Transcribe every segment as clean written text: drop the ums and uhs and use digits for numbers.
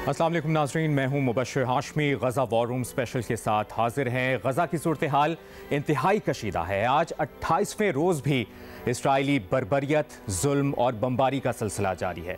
अस्सलाम वालेकुम नाज़रीन, मैं हूं मुबश्शिर हाशमी। गज़ा वॉर रूम स्पेशल के साथ हाजिर हैं। गज़ा की सूरत हाल इंतहाई कशीदा है। आज 28वें रोज़ भी इसराइली बर्बरियत, जुल्म और बमबारी का सिलसिला जारी है।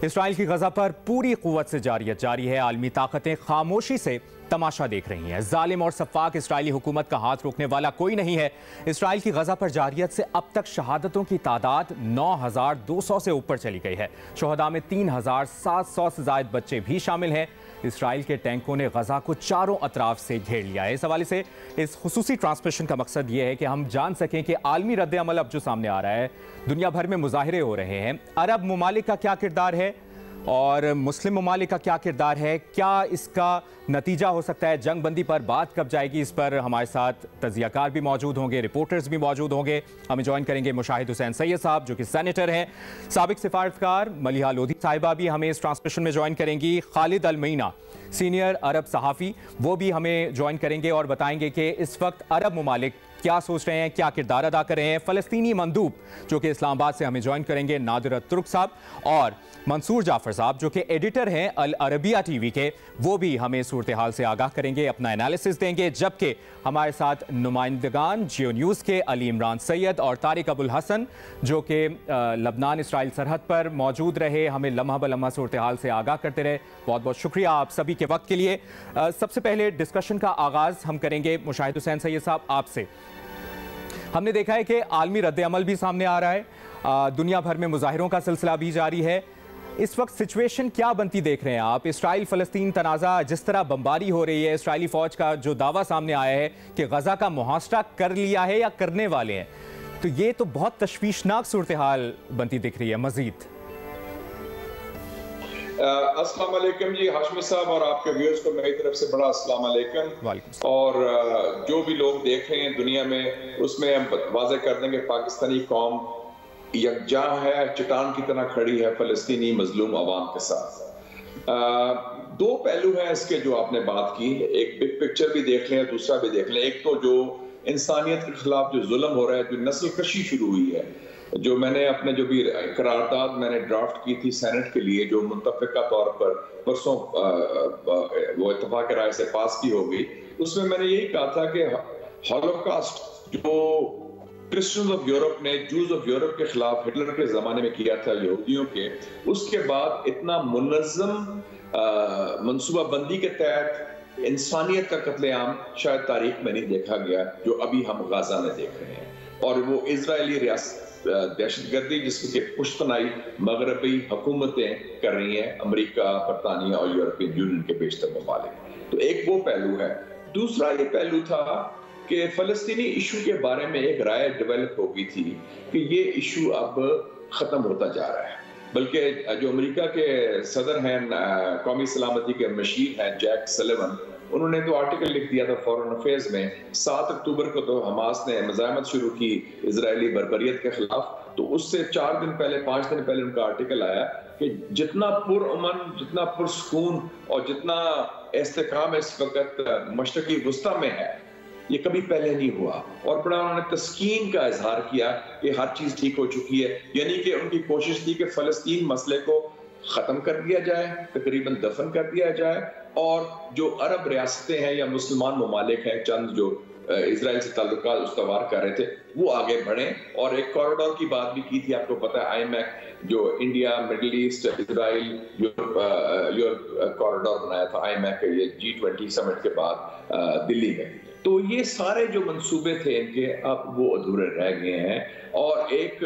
इसराइल की गज़ा पर पूरी क़ुव्वत से जारियत जारी है। आलमी ताकतें खामोशी से तमाशा देख रही हैं। जालिम और सफ़ाक इसराइली हुकूमत का हाथ रोकने वाला कोई नहीं है। इसराइल की गज़ा पर जारियत से अब तक शहादतों की तादाद 9,200 से ऊपर चली गई है। शुहदा में 3,700 से ज़ायद बच्चे भी शामिल हैं। इसराइल के टैंकों ने गज़ा को चारों अतराफ से घेर लिया है। इस हवाले से इस खुसूसी ट्रांसमिशन का मकसद ये है कि हम जान सकें कि आलमी रद्द अमल अब जो सामने आ रहा है, दुनिया भर में मुजाहिरे हो रहे हैं, अरब ममालिक का क्या किरदार है और मुस्लिम ममालिक का क्या किरदार है, क्या इसका नतीजा हो सकता है, जंग बंदी पर बात कब जाएगी, इस पर हमारे साथ तजियाकार भी मौजूद होंगे, रिपोर्टर्स भी मौजूद होंगे। हमें ज्वाइन करेंगे मुशाहिद हुसैन सैयद साहब जो कि सेनेटर हैं, साबिक सिफारतकार मलिहा लोधी साहिबा भी हमें इस ट्रांसमिशन में ज्वाइन करेंगी, खालिद अलमीना सीनियर अरब सहाफ़ी वो भी हमें ज्वाइन करेंगे और बताएंगे कि इस वक्त अरब ममालिक क्या सोच रहे हैं, क्या किरदार अदा कर रहे हैं। फ़लस्तीनी मंदूब जो कि इस्लामाबाद से हमें ज्वाइन करेंगे, नादिर तुर्क साहब, और मंसूर जाफर साहब जो कि एडिटर हैं अल अरबिया टीवी के, वो भी हमें सूरत हाल से आगाह करेंगे, अपना एनालिसिस देंगे। जबकि हमारे साथ नुमाइंदगान जियो न्यूज़ के अली इमरान सैयद और तारिक अबुल हसन जो कि लबनान इसराइल सरहद पर मौजूद रहे, हमें लम्हा ब लम्हा सूरत हाल से आगाह करते रहे। बहुत बहुत शुक्रिया आप सभी के वक्त के लिए। सबसे पहले डिस्कशन का आगाज़ हम करेंगे मुशाहिद हुसैन सैयद साहब आपसे। हमने देखा है कि आलमी रद्द अमल भी सामने आ रहा है, दुनिया भर में मुजाहिरों का सिलसिला भी जारी है। इस वक्त सिचुएशन क्या बनती देख रहे हैं आप? इसराइल फ़लस्तीन तनाज़ा जिस तरह बमबारी हो रही है, इसराइली फ़ौज का जो दावा सामने आया है कि गज़ा का मुहासरा कर लिया है या करने वाले हैं, तो ये तो बहुत तशवीशनाक सूरत हाल बनती दिख रही है। मज़ीद अस्सलाम वालेकुम जी हाशमी साहब और आपके व्यूअर्स को मेरी तरफ से बड़ा अस्सलाम वालेकुम। और जो भी लोग देख रहे हैं दुनिया में, उसमें हम वाज़ेह कर देंगे पाकिस्तानी कौम यकजा है, चट्टान की तरह खड़ी है फ़लस्तीनी मजलूम अवाम के साथ। दो पहलू हैं इसके जो आपने बात की, एक बिग पिक्चर भी देख लें, दूसरा भी देख लें। एक तो जो इंसानियत के खिलाफ जो जुल्म हो रहा है, जो नस्ल कशी शुरू हुई है, जो मैंने अपने जो भी करारदाद मैंने ड्राफ्ट की थी सेनेट के लिए, जो मुतफ़िका तौर पर परसों वो इत्तफाक राय से पास की होगी, उसमें मैंने यही कहा था कि हॉलोकॉस्ट जो क्रिश्चियंस ऑफ यूरोप ने जूज ऑफ यूरोप के खिलाफ हिटलर के ज़माने में किया था यहूदियों के, उसके बाद इतना मुनज़्ज़म मनसूबाबंदी के तहत इंसानियत का कत्लेआम शायद तारीख में नहीं देखा गया जो अभी हम गाजा में देख रहे हैं। और वो इजरायली रियासत दहशतगर्दी जिसकी पुश्तनाई मगरबी हुकूमतें कर रही हैं, अमेरिका, बरतानिया और यूरोपियन यूनियन के बेशतर ममालिक। तो एक वो पहलू है। दूसरा ये पहलू था कि फ़लस्तीनी इशू के बारे में एक राय डेवलप हो गई थी कि ये इशू अब ख़त्म होता जा रहा है, बल्कि जो अमेरिका के सदर हैं, कौमी सलामती के मशीर हैं जैक सलिवन, उन्होंने तो आर्टिकल लिख दिया था फॉरेन अफेयर्स में। 7 अक्टूबर को तो हमास ने मज़ाहमत शुरू की इजरायली बर्बरियत के खिलाफ, तो उससे 4 दिन पहले 5 दिन पहले उनका आर्टिकल आया कि जितना पुरअमन, जितना पुरसकून और जितना इस्तेकाम इस वक्त मशरक़ी वुस्ता में है, ये कभी पहले नहीं हुआ। और बड़ा उन्होंने तस्कीन का इजहार किया कि हर चीज ठीक हो चुकी है, यानी कि उनकी कोशिश थी कि फलस्तीन मसले को खत्म कर दिया जाए, तकरीबन दफन कर दिया जाए, और जो अरब रियासतें हैं या मुसलमान ममालिक हैं चंद जो इजराइल से ताल्लुकात उस्तवार कर रहे थे, वो आगे बढ़ें। और एक कॉरिडोर की बात भी की थी, आपको पता है IMEC जो India, middle east, Israel, Europe corridor बनाया था IMEC ये G20 समिट के बाद दिल्ली में। तो ये सारे जो मंसूबे थे इनके अब वो अधूरे रह गए हैं। और एक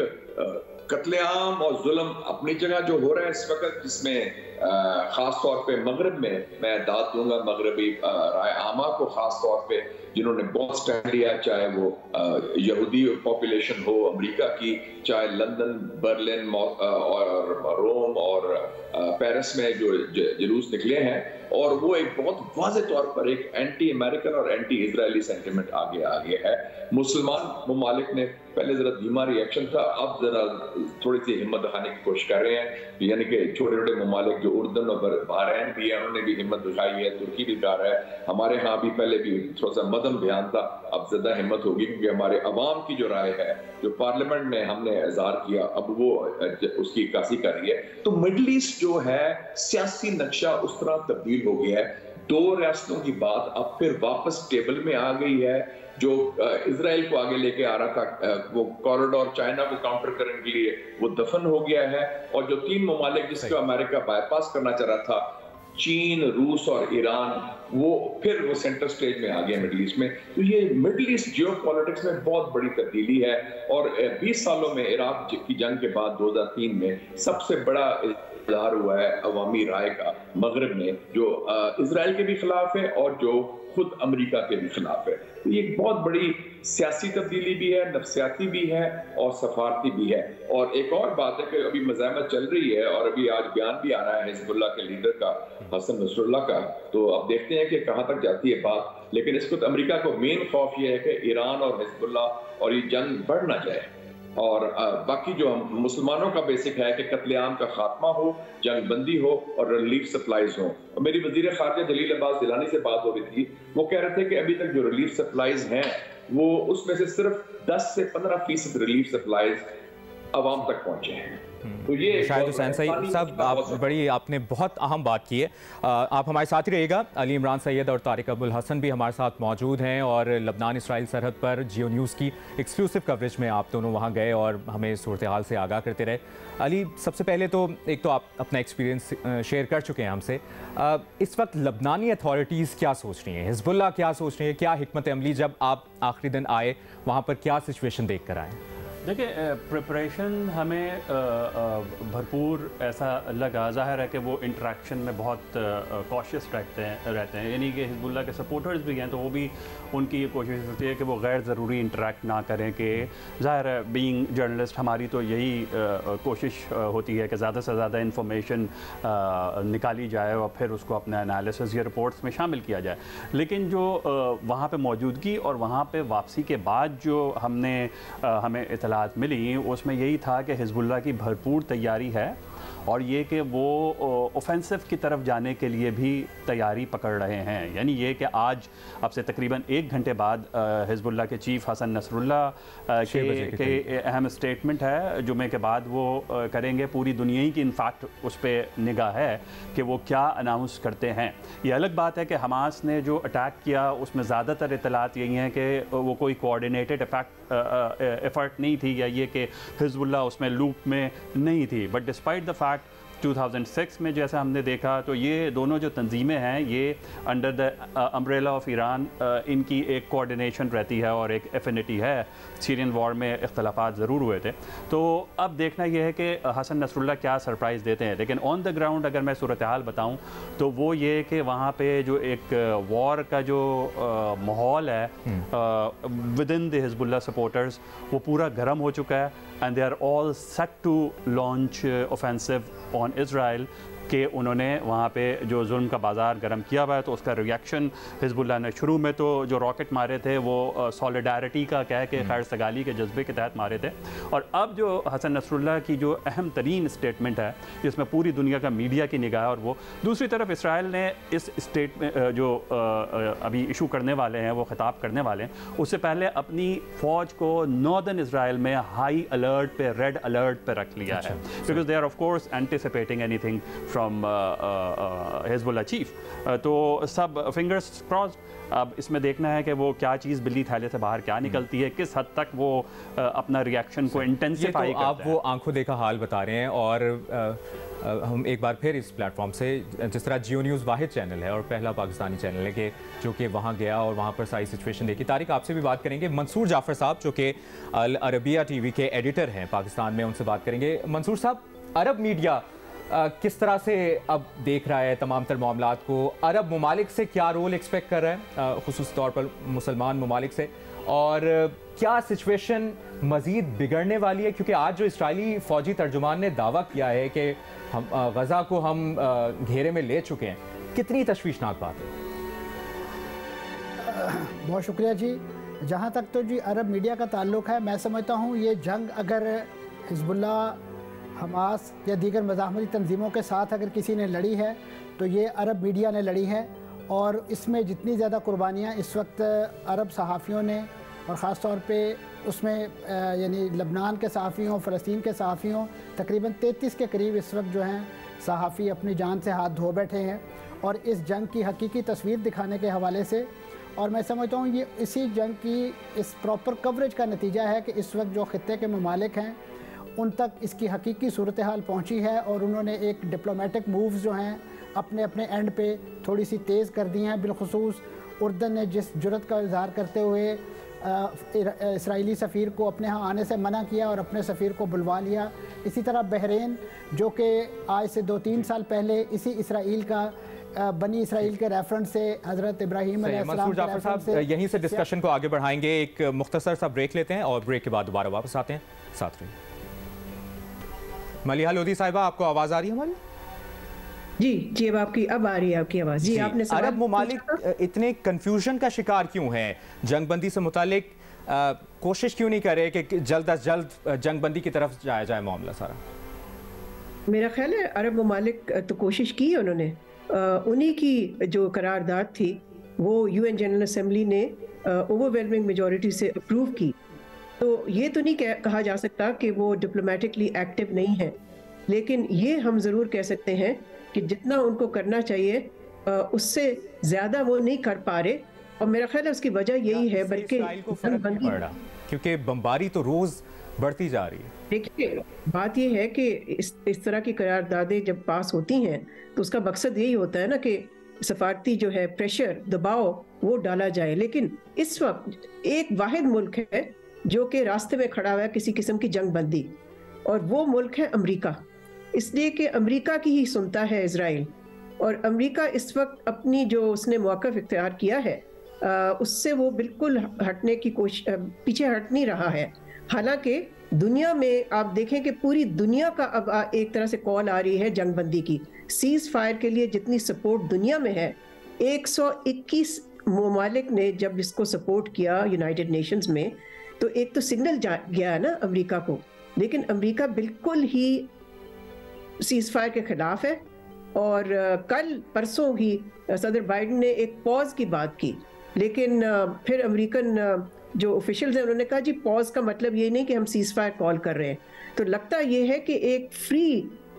कत्लेआम और जुल्म अपनी जगह जो हो रहा है इस वक्त, जिसमें खास तौर पे मगरब में मैं दाद दूंगा मगरबी राय आमा को, खास तौर पे जिन्होंने बहुत स्टैंड लिया, चाहे वो यहूदी पॉपुलेशन हो अमेरिका की, चाहे लंदन, बर्लिन और रोम और पेरिस में जो जुलूस निकले हैं, और वो एक बहुत वाज़े तौर पर एक एंटी अमेरिकन और एंटी इजरायली सेंटिमेंट आगे आ गया है। मुसलमान ममालिक ने पहले जरा धीमा रिएक्शन था, अब जरा थोड़ी सी हिम्मत दिखाने की कोशिश कर रहे हैं, यानी कि छोटे छोटे ममालिक जो उर्दन और बहरैन भी है, उन्होंने भी हिम्मत दिखाई है, तुर्की भी कर रहा है, हमारे यहाँ भी पहले भी थोड़ा सा मदम बयान था, अब ज्यादा हिम्मत होगी क्योंकि हमारे अवाम की जो राय है, जो पार्लियामेंट में हमने इजहार किया, अब वो उसकी इक्कासी कर रही है। तो मिडल ईस्ट जो है है सियासी नक्शा उस तरह तब्दील हो गया है, 2 रियासतों की बात अब फिर वापस टेबल में आ गई है। जो इजराइल को आगे लेके आ रहा था, वो कॉरिडोर चाइना को काउंटर करने के लिए, वो दफन हो गया है। और जो 3 ममालिक जिसको अमेरिका बाईपास करना चाह रहा था, चीन, रूस और ईरान, वो सेंटर स्टेज में आ गया मिडिल ईस्ट में। तो ये मिडिल ईस्ट जियोपॉलिटिक्स में बहुत बड़ी तब्दीली है। और 20 सालों में इराक की जंग के बाद 2003 में सबसे बड़ा इज़हार हुआ है अवामी राय का मगरब में, जो इजराइल के भी खिलाफ है और जो खुद अमेरिका के भी खिलाफ है। तो ये एक बहुत बड़ी सियासी तब्दीली भी है, नफ्सियाती भी है और सफारती भी है। और एक और बात है कि अभी मज़ाहमत चल रही है और अभी आज बयान भी आ रहा है हिजबुल्लाह के लीडर का, हसन नसरुल्लाह का। तो अब देखते हैं कि कहाँ तक जाती है बात। लेकिन इसको तो अमेरिका को मेन खौफ ये है कि ईरान और हिजबुल्लाह और ये जंग बढ़ ना जाए। और बाकी जो हम मुसलमानों का बेसिक है कि कत्लेआम का खात्मा हो, जंग बंदी हो और रिलीफ सप्लाईज हो। और मेरी वजीर खारजा जलील अब्बास जिलानी से बात हो रही थी, वो कह रहे थे कि अभी तक जो रिलीफ सप्लाईज हैं वो उसमें से सिर्फ 10 से 15% रिलीफ सप्लाईज अवाम तक पहुंचे हैं। तो ये शाहिद हुसैन साहब, आपने बहुत अहम बात की है। आप हमारे साथ ही रहिएगा। अली इमरान सैयद और तारिक अबुल हसन भी हमारे साथ मौजूद हैं और लबनान इसराइल सरहद पर जियो न्यूज़ की एक्सक्लूसिव कवरेज में आप दोनों वहाँ गए और हमें सूरत हाल से आगाह करते रहे। अली, सबसे पहले तो एक तो आप अपना एक्सपीरियंस शेयर कर चुके हैं हमसे। इस वक्त लबनानी अथॉरिटीज़ क्या सोच रही हैं, हिजबुल्लाह क्या सोच रही है, क्या हिकमत अमली, जब आप आखिरी दिन आए वहाँ पर क्या सिचुएशन देख कर आए? देखिए, प्रिपरेशन हमें भरपूर ऐसा लगा। ज़ाहिर है कि वो इंटरेक्शन में बहुत कॉशियस रहते हैं, यानी कि हिजबुल्लाह के सपोर्टर्स भी हैं तो वो भी, उनकी ये कोशिश होती है कि वो गैर ज़रूरी इंटरेक्ट ना करें। कि ज़ाहिर है बीइंग जर्नलिस्ट हमारी तो यही कोशिश होती है कि ज़्यादा से ज़्यादा इंफॉर्मेशन निकाली जाए और फिर उसको अपने एनालिसिस या रिपोर्ट्स में शामिल किया जाए। लेकिन जो वहाँ पे मौजूदगी और वहाँ पे वापसी के बाद जो हमें इतला मिली, उसमें यही था कि हिजबुल्लाह की भरपूर तैयारी है और ये कि वो ऑफेंसिव की तरफ जाने के लिए भी तैयारी पकड़ रहे हैं। यानी ये कि आज अब से तकरीबन 1 घंटे बाद हिजबुल्लाह के चीफ हसन नसरुल्लाह के अहम स्टेटमेंट है जुमे के बाद वो करेंगे। पूरी दुनिया ही की इनफैक्ट उस पर निगाह है कि वो क्या अनाउंस करते हैं। ये अलग बात है कि हमास ने जो अटैक किया उसमें ज़्यादातर इतलात यही हैं कि वो कोई कोऑर्डिनेटेड एफर्ट नहीं थी या ये कि हिजबुल्लाह उसमें लूप में नहीं थी। बट डिस्पाइट द फैक्ट 2006 में जैसा हमने देखा तो ये दोनों जो तंजीमें हैं ये under the umbrella of Iran, इनकी एक कोऑर्डिनेशन रहती है और एक एफिनिटी है। सीरियन वॉर में इख्तलाफात ज़रूर हुए थे। तो अब देखना यह है कि हसन नसरुल्लाह क्या सरप्राइज़ देते हैं। लेकिन ऑन द ग्राउंड अगर मैं सूरत हाल बताऊँ तो वो ये कि वहाँ पे जो एक वॉर का जो माहौल है within the Hezbollah supporters, वो पूरा गर्म हो चुका है and they are all set to launch offensive on Israel कि उन्होंने वहाँ पे जो जुल्म का बाज़ार गर्म किया हुआ है। तो उसका रिएक्शन हिजबुल्लाह ने शुरू में तो जो रॉकेट मारे थे वो सॉलिडारिटी का कह के खैर सगाली के जज्बे के तहत मारे थे। और अब जो हसन नसरुल्लाह की जो अहम तरीन स्टेटमेंट है जिसमें पूरी दुनिया का मीडिया की निगाह, और वो दूसरी तरफ इसराइल ने इस स्टेट में जो अभी इशू करने वाले हैं, वो खिताब करने वाले हैं, उससे पहले अपनी फ़ौज को नॉर्दर्न इसराइल में हाई अलर्ट पे, रेड अलर्ट पे रख लिया है, because they are of course anticipating anything from Hezbollah chief. तो सब फिंगर्स क्रॉस्ड। अब इसमें देखना है कि वो क्या चीज़ बिल्ली थैले से बाहर क्या निकलती है, किस हद तक वो अपना रिएक्शन को इंटेंसिफाई करते हैं। आप वो आंखों देखा हाल बता रहे हैं और हम एक बार फिर इस प्लेटफॉर्म से, जिस तरह जियो न्यूज़ वाहिद चैनल है और पहला पाकिस्तानी चैनल है कि जो कि वहाँ गया और वहाँ पर सारी सिचुएशन देखी। तारिक, आपसे भी बात करेंगे। मंसूर जाफ़र साहब जो कि अल अरबिया टीवी के एडिटर हैं पाकिस्तान में, उनसे बात करेंगे। मंसूर साहब, अरब मीडिया किस तरह से अब देख रहा है तमाम तर मामलात को? अरब ममालिक से क्या रोल एक्सपेक्ट कर रहा है, खुसूस तौर पर मुसलमान ममालिक से, और क्या सिचुएशन मज़ीद बिगड़ने वाली है? क्योंकि आज जो इसराइली फ़ौजी तर्जुमान ने दावा किया है कि हम गज़ा को हम घेरे में ले चुके हैं, कितनी तशवीशनाक बात है? बहुत शुक्रिया जी। जहाँ तक तो जी अरब मीडिया का ताल्लुक़ है, मैं समझता हूँ ये जंग अगर हिजबुल्लाह, हमास या दीगर मज़ाहमती तंजीमों के साथ अगर किसी ने लड़ी है तो ये अरब मीडिया ने लड़ी है। और इसमें जितनी ज़्यादा कुर्बानियाँ इस वक्त अरब सहाफ़ियों ने, और ख़ास तौर पे उसमें यानी लबनान के सहाफ़ियों, फ़लस्तीन के सहाफ़ियों, तकरीबन 33 के करीब इस वक्त जो हैं صحافی اپنی جان سے ہاتھ دھو بیٹھے ہیں اور اس جنگ کی حقیقی تصویر دکھانے کے حوالے سے، اور میں سمجھتا ہوں یہ اسی جنگ کی اس پراپر کوریج کا نتیجہ ہے کہ اس وقت جو خطے کے ممالک ہیں ان تک اس کی حقیقی صورتحال پہنچی ہے، اور انہوں نے ایک ڈپلومیٹک مووز جو ہیں اپنے اینڈ پہ تھوڑی سی تیز کر دی ہیں۔ بالخصوص اردن نے جس جرت کا اظہار کرتے ہوئے اسرائیلی سفیر کو اپنے ہاں آنے سے منع کیا اور اپنے سفیر کو بلوا لیا، اسی طرح بحرین جو کہ آج سے 2-3 سال پہلے اسی اسرائیل کا بنی اسرائیل کے ریفرنس سے حضرت ابراہیم علیہ السلام کے ریفرنس سے، یہیں سے ڈسکشن کو آگے بڑھائیں گے۔ ایک مختصر سا بریک لیتے ہیں اور بریک کے بعد دوبارہ واپس آتے ہیں، ساتھ رہیے۔ ملیحہ لودھی صاحبہ، آپ کو آواز آ رہی ہے ہماری؟ جی اب آ رہی ہے آپ کی آواز۔ جی، آپ نے عرب ممالک اتنے کنفیوژن کا شکار کیوں ہیں؟ جنگ بندی سے متعلق کوشش کیوں نہیں کر رہے کہ جلد از جلد جنگ بندی کی طرف جایا جائے معاملہ سارا؟ میرا خیال ہے عرب ممالک تو کوشش کی ہے، انہوں نے انہی کی جو قرارداد تھی وہ یو این جنرل اسمبلی نے اوور ویلمنگ میجورٹی سے اپروو کی، تو یہ تو نہیں کہا جا سکتا کہ وہ ڈپلومیٹکلی ایکٹیو نہیں ہے، لیکن یہ ہم ضرور کہہ سکتے ہیں کہ جتنا ان کو کرنا چاہیے اس سے زیادہ وہ نہیں کر پا رہے، اور میرا خیال ہے اس کی وجہ یہی ہے بلکہ کیونکہ بمباری تو روز بڑھتی جا رہی ہے۔ دیکھیے، بات یہ ہے کہ اس طرح کی قراردادیں جب پاس ہوتی ہیں تو اس کا مقصد یہی ہوتا ہے نا کہ سفارتی جو ہے پریشر، دباؤ وہ ڈالا جائے، لیکن اس وقت ایک واحد ملک ہے جو کہ راستے میں کھڑا ہوا ہے کسی قسم کی جنگ بندی، اور وہ ملک ہے امریکہ، اس لیے کہ امریکہ کی ہی سنتا ہے اسرائیل، اور امریکہ اس وقت اپنی جو اس نے موقف اختیار کیا ہے اس سے وہ بالکل ہٹنے کی کوشش، پیچھے ہٹ نہیں رہا ہے۔ حالانکہ دنیا میں آپ دیکھیں کہ پوری دنیا کا اب ایک طرح سے کال آ رہی ہے جنگ بندی کی، سیز فائر کے لیے جتنی سپورٹ دنیا میں ہے، 121 ممالک نے جب اس کو سپورٹ کیا یونائٹڈ نیشنز میں، تو ایک تو سگنل گیا ہے نا امریکہ کو، لیکن امریکہ بالکل ہی سیز فائر کے خلاف ہے، اور کل پرسوں ہی صدر بائیڈن نے ایک پاز کی بات کی، لیکن پھر امریکن جو آفیشلز ہیں انہوں نے کہا جی پاز کا مطلب یہ نہیں کہ ہم سیز فائر کال کر رہے ہیں، تو لگتا یہ ہے کہ ایک فری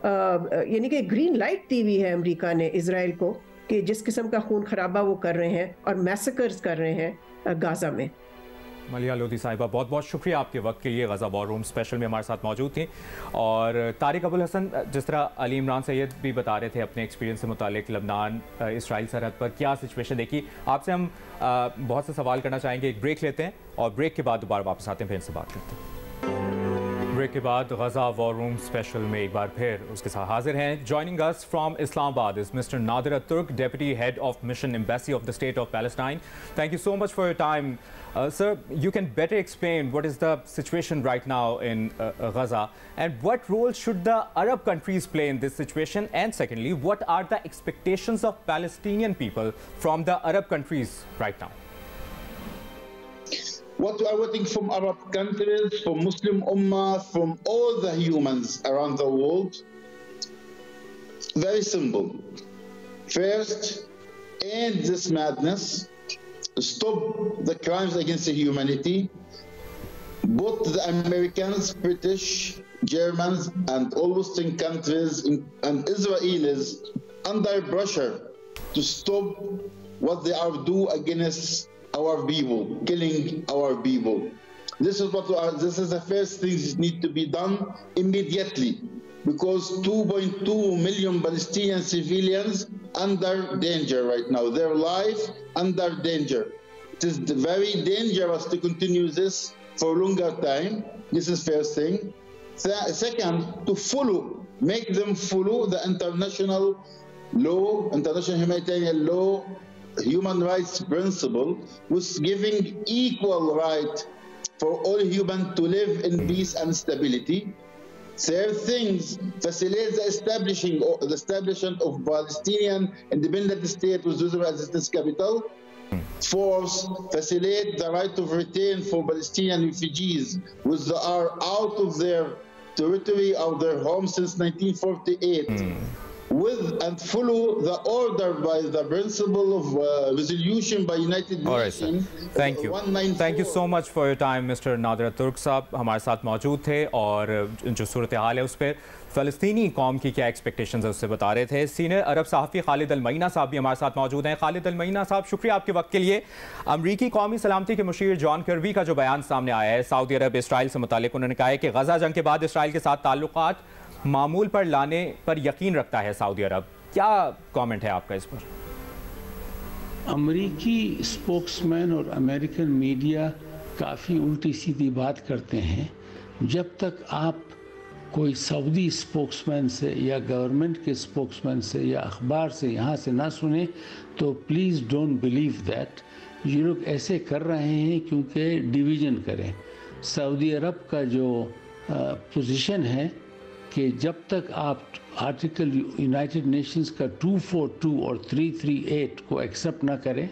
یعنی کہ گرین لائٹ دی ہوئی ہے امریکہ نے اسرائیل کو کہ جس قسم کا خون خرابہ وہ کر رہے ہیں اور میسیکرز کر رہے ہیں غازہ میں۔ ملیحہ لودھی صاحبہ، بہت بہت شکریہ آپ کے وقت کے لیے، غزہ وار روم اسپیشل میں ہمارے ساتھ موجود تھیں۔ اور طارق ابو الحسن، جس طرح علی عمران سید بھی بتا رہے تھے اپنے ایکسپیرینس سے متعلق لبنان اسرائیل سرحد پر کیا سچویشن دیکھی، آپ سے ہم بہت سے سوال کرنا چاہیں گے۔ ایک بریک لیتے ہیں اور بریک کے بعد دوبارہ واپس آتے ہیں، پھر ان سے بات کرتے ہیں۔ بریک کے بعد غزہ وار روم اسپیشل میں ایک بار پھر اس کے ساتھ حاضر ہیں۔ Joining us from Islamabad is mister Nadir Alturk, deputy head of mission embassy of the state of Palestine. Thank you so much for your time. Sir, you can better explain what is the situation right now in Gaza, and what role should the Arab countries play in this situation, and secondly, what are the expectations of Palestinian people from the Arab countries right now? What we are waiting from Arab countries, from Muslim Ummah, from all the humans around the world, very simple. First, end this madness, stop the crimes against humanity, both the Americans, British, Germans, and all Western countries and Israelis under pressure to stop what they are doing against our people, killing our people. This is the first thing that need to be done immediately, because 2.2 million Palestinian civilians under danger right now, their life under danger. It is very dangerous to continue this for a longer time. This is first thing. Second, to make them follow the international law, international humanitarian law, human rights principle, was giving equal right for all humans to live in peace and stability. Third things, facilitate the establishment of Palestinian independent state with Jerusalem as its capital. Fourth, facilitate the right of return for Palestinian refugees which are out of their territory or their home since 1948. with and follow the order by the principle of resolution by United Nations. Thank you. Thank you so much for your time, Mr. Nader Turk साहब हमारे साथ मौजूद थे और जो सूरत हाल है उस पर फ़लस्तीनी कौम की क्या एक्सपेक्टेशंस है उससे बता रहे थे। सीनियर अरब सहाफ़ी खालिद अल-मईना साहब भी हमारे साथ मौजूद हैं। खालिद अल-मईना साहब, शुक्रिया आपके वक्त के लिए। अमरीकी कौमी सलामती के मुशीर जॉन कर्बी का जो बयान सामने आया है सऊदी अरब इसराइल से मुतालिक, उन्होंने कहा है कि गज़ा जंग के बाद इसराइल के साथ ताल्लुकात मामूल पर लाने पर यकीन रखता है सऊदी अरब। क्या कमेंट है आपका इस पर? अमरीकी स्पोक्समैन और अमेरिकन मीडिया काफ़ी उल्टी सीधी बात करते हैं। जब तक आप कोई सऊदी स्पोक्समैन से या गवर्नमेंट के स्पोक्समैन से या अखबार से यहाँ से ना सुने तो प्लीज़ डोंट बिलीव दैट। ये लोग ऐसे कर रहे हैं क्योंकि डिवीज़न करें। सऊदी अरब का जो पोजीशन है कि जब तक आप आर्टिकल यूनाइटेड नेशंस का 242 और 338 को एक्सेप्ट ना करें,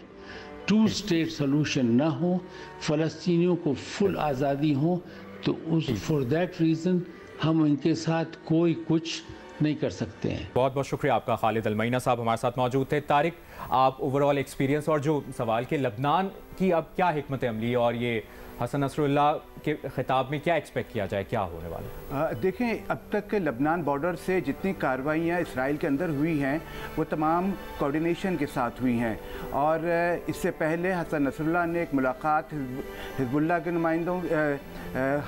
2 स्टेट सोल्यूशन ना हो, फ़लस्तीनियों को फुल आज़ादी हो, तो उस फॉर दैट रीज़न हम इनके साथ कोई कुछ नहीं कर सकते हैं। बहुत बहुत शुक्रिया आपका खालिद अल-मईना साहब हमारे साथ मौजूद थे। तारिक, आप ओवरऑल एक्सपीरियंस और जो सवाल के लबनान की अब क्या हिकमत अमली और ये हसन नसरुल्लाह के खिताब में क्या एक्सपेक्ट किया जाए, क्या होने वाला है? देखें, अब तक लबनान बॉर्डर से जितनी कार्रवाइयाँ इसराइल के अंदर हुई हैं वो तमाम कोऑर्डिनेशन के साथ हुई हैं और इससे पहले हसन नसरुल्लाह ने एक मुलाकात हिजबुल्लाह के नुमाइंदों,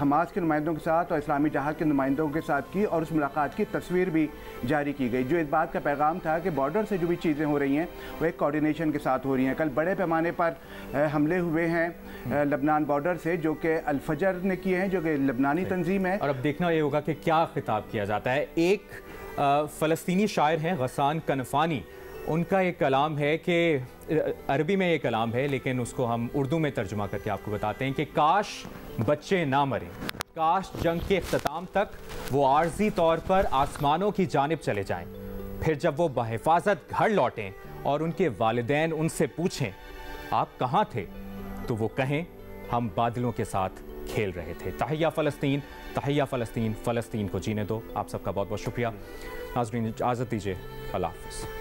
हमास के नुमाइंदों के साथ और इस्लामी जहाद के नुमाइंदों के साथ की और उस मुलाकात की तस्वीर भी जारी की गई, जो इस बात का पैगाम था कि बॉर्डर से जो भी चीज़ें हो रही हैं वो एक कोऑर्डिनेशन के साथ हो रही हैं। कल बड़े पैमाने पर हमले हुए हैं लबनान बॉर्डर से, जो कि अल-फजर ने किए हैं, जो कि लबनानी तंजीम है। और अब देखना ये होगा कि क्या खिताब किया जाता है। एक फ़लस्तीनी शायर हैं गस्सान कनफानी, उनका एक कलाम है कि अरबी में ये कलाम है लेकिन उसको हम उर्दू में तर्जुमा करके आपको बताते हैं कि काश बच्चे ना मरें, काश जंग के इख्तिताम तक वो आर्जी तौर पर आसमानों की जानिब चले जाएं, फिर जब वो बहिफाजत घर लौटें और उनके वालिदैन उनसे पूछें आप कहाँ थे, तो वो कहें हम बादलों के साथ खेल रहे थे। तहिया फ़लस्तीन, तहिया फ़लस्तीन, फ़लस्तीन को जीने दो। आप सबका बहुत बहुत शुक्रिया। नाज़रीन, इजाज़त दीजिए, अल्लाह हाफ़िज़।